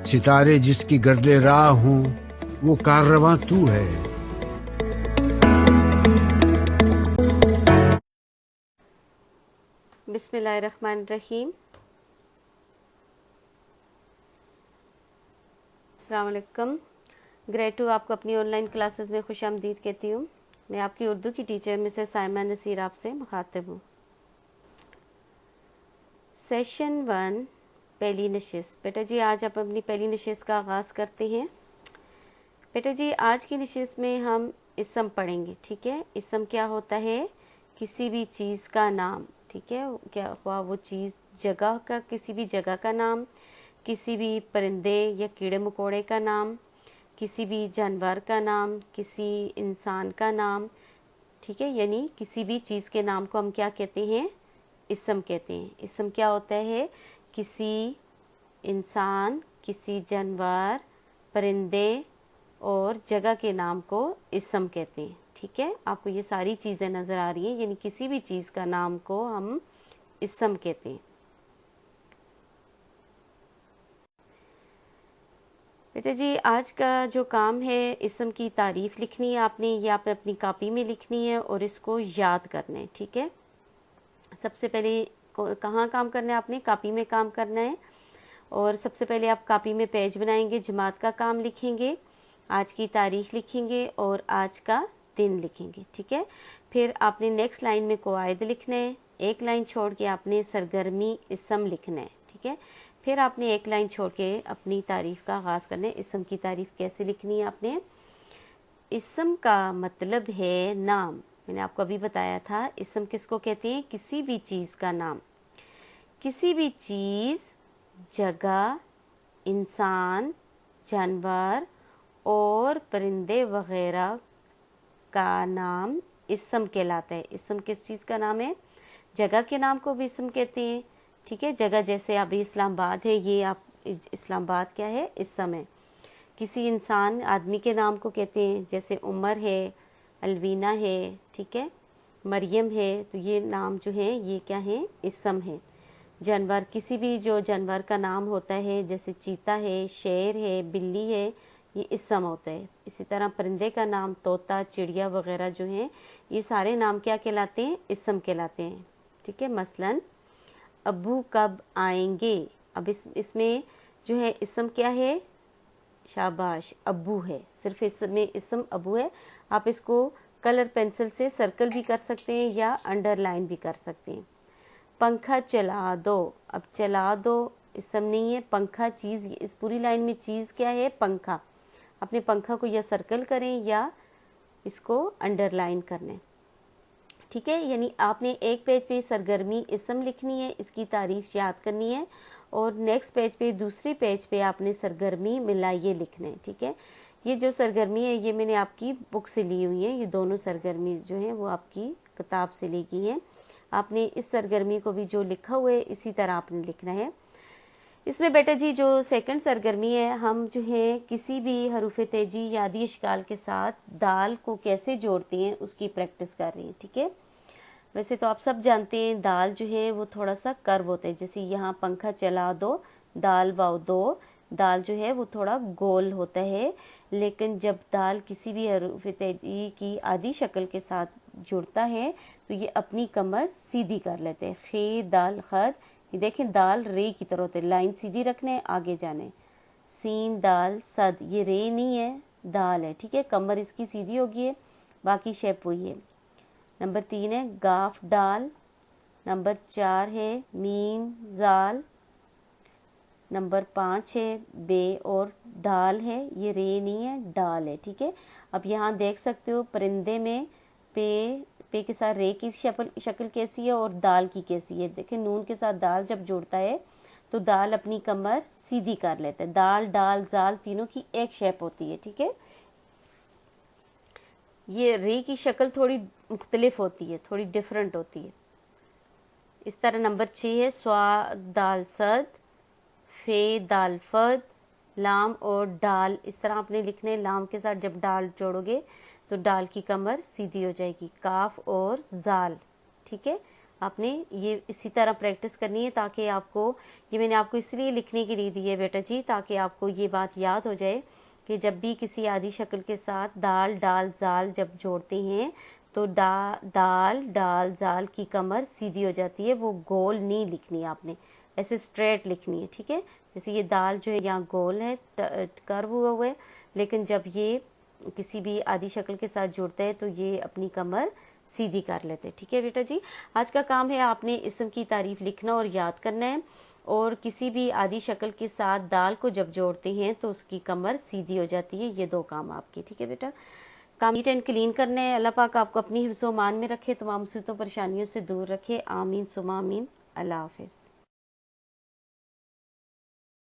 सितारे जिसकी गर्दे राह हूँ वो काररवां तू है। बिस्मिल्लाहिर्रहमानिर्रहीम। अस्सलाम वालेकुम। ग्रेड 2 आपको अपनी ऑनलाइन क्लासेस में खुशामदीद कहती हूँ। मैं आपकी उर्दू की टीचर मिसेस साइमा नसीर आपसे मुखातिब हूँ। सेशन 1 पहली नशिस्त। बेटा जी आज आप अपनी पहली नशिस्त का आगाज़ करते हैं। बेटा जी आज की नशिस्त में हम इसम पढ़ेंगे। ठीक है, इसम क्या होता है? किसी भी चीज़ का नाम। ठीक है, क्या हुआ वो चीज़, जगह का, किसी भी जगह का नाम, किसी भी परिंदे या कीड़े मकोड़े का नाम, किसी भी जानवर का नाम, किसी इंसान का नाम। ठीक है, यानी किसी भी चीज़ के नाम को हम क्या कहते हैं? इसम कहते हैं। इसम क्या होता है? किसी इंसान, किसी जानवर, परिंदे और जगह के नाम को इसम कहते हैं। ठीक है, आपको ये सारी चीज़ें नज़र आ रही हैं, यानी किसी भी चीज़ का नाम को हम इसम कहते हैं। बेटा जी आज का जो काम है, इसम की तारीफ़ लिखनी है आपने, ये आपने अपनी कॉपी में लिखनी है और इसको याद करना है। ठीक है, सबसे पहले कहाँ काम करना है? आपने कॉपी में काम करना है। और सबसे पहले आप कॉपी में पेज बनाएंगे, जमात का काम लिखेंगे, आज की तारीख लिखेंगे और आज का दिन लिखेंगे। ठीक है, फिर आपने नेक्स्ट लाइन में कवायद लिखना है, एक लाइन छोड़ के आपने सरगर्मी इसम लिखना है। ठीक है, फिर आपने एक लाइन छोड़ के अपनी तारीफ़ का आगाज़ करना है। इसम की तारीफ़ कैसे लिखनी है आपने? इसम का मतलब है नाम। मैंने आपको अभी बताया था इसम किसको कहते हैं? किसी भी चीज़ का नाम। किसी भी चीज़, जगह, इंसान, जानवर और परिंदे वगैरह का नाम इसम कहलाता है। इसम किस चीज़ का नाम है? जगह के नाम को भी इसम कहते हैं। ठीक है, जगह जैसे अभी इस्लामाबाद है, ये आप इस्लामाबाद क्या है? इसम है। किसी इंसान, आदमी के नाम को कहते हैं, जैसे उमर है, अलवीना है, ठीक है, मरियम है, तो ये नाम जो है ये क्या है? इसम है। जानवर, किसी भी जो जानवर का नाम होता है, जैसे चीता है, शेर है, बिल्ली है, ये इसम होता है। इसी तरह परिंदे का नाम तोता, चिड़िया वगैरह जो हैं, ये सारे नाम क्या कहलाते हैं? इसम कहलाते हैं। ठीक है, मसलन अब्बू कब आएंगे? अब इसमें जो है इसम क्या है? शाबाश, अब्बू है। सिर्फ इसमें इसम अब्बू है। आप इसको कलर पेंसिल से सर्कल भी कर सकते हैं या अंडरलाइन भी कर सकते हैं। पंखा चला दो। अब चला दो इसम नहीं है, पंखा चीज़। इस पूरी लाइन में चीज़ क्या है? पंखा। अपने पंखा को या सर्कल करें या इसको अंडरलाइन करने। ठीक है, यानी आपने एक पेज पे सरगर्मी इसम लिखनी है, इसकी तारीफ याद करनी है, और नेक्स्ट पेज पे, दूसरी पेज पे आपने सरगर्मी मिलाइए लिखना है। ठीक है, ये जो सरगर्मी है ये मैंने आपकी बुक से ली हुई है। ये दोनों सरगर्मी जो हैं वो आपकी किताब से ली गई हैं। आपने इस सरगर्मी को भी जो लिखा हुआ है इसी तरह आपने लिखना है। इसमें बेटा जी जो सेकंड सरगर्मी है, हम जो है किसी भी हरूफ तेजी यादी इश्काल के साथ दाल को कैसे जोड़ती हैं उसकी प्रैक्टिस कर रही हैं। ठीक है, वैसे तो आप सब जानते हैं दाल जो है वो थोड़ा सा कर्व होता है, जैसे यहाँ पंखा चला दो, दाल वाव दो, दाल जो है वो थोड़ा गोल होता है। लेकिन जब दाल किसी भी हरूफ तेजी की आधी शक्ल के साथ जुड़ता है तो ये अपनी कमर सीधी कर लेते हैं। खे दाल खद, ये देखें दाल रे की तरह होते, लाइन सीधी रखने, आगे जाने। सीन दाल सद, ये रे नहीं है, दाल है। ठीक है, कमर इसकी सीधी होगी है, बाकी शेप वही है। नंबर 3 है गाफ डाल। नंबर 4 है मीम जाल। नंबर 5 है बे और डाल है, ये रे नहीं है, डाल है। ठीक है, अब यहाँ देख सकते हो परिंदे में पे के साथ रे की शक्ल कैसी है और दाल की कैसी है। देखें नून के साथ दाल जब जोड़ता है तो दाल अपनी कमर सीधी कर लेता है। दाल, डाल, जाल तीनों की एक शेप होती है। ठीक है, ये रे की शक्ल थोड़ी मुख्तलिफ होती है, थोड़ी डिफरेंट होती है। इस तरह नंबर 6 है स्वा दाल सद, फे दाल फद, लाम और डाल। इस तरह आपने लिखने, लाम के साथ जब डाल जोड़ोगे तो डाल की कमर सीधी हो जाएगी। काफ और जाल। ठीक है, आपने ये इसी तरह प्रैक्टिस करनी है, ताकि आपको, ये मैंने आपको इसलिए लिखने के लिए दी है बेटा जी, ताकि आपको ये बात याद हो जाए कि जब भी किसी आदि शक्ल के साथ दाल डाल जाल जब जोड़ते हैं तो दाल डाल जाल की कमर सीधी हो जाती है, वो गोल नहीं लिखनी है आपने, ऐसे स्ट्रेट लिखनी है, ठीक है। जैसे ये दाल जो है यहाँ गोल है, कर्व हुआ हुआ है, लेकिन जब ये किसी भी आदि शक्ल के साथ जुड़ता है तो ये अपनी कमर सीधी कर लेते हैं, ठीक है बेटा जी। आज का काम है आपने इस्म की तारीफ लिखना और याद करना है, और किसी भी आदि शक्ल के साथ दाल को जब जोड़ते हैं तो उसकी कमर सीधी हो जाती है। ये 2 काम आपके, ठीक है बेटा। काम नीट एंड क्लीन करना है। अल्लाह पाक आपको अपनी हिफ्ज़-ओ-मान में रखे, तमाम मुसीबतों परेशानियों से दूर रखे। आमीन सुमा आमीन। अल्लाह हाफिज़।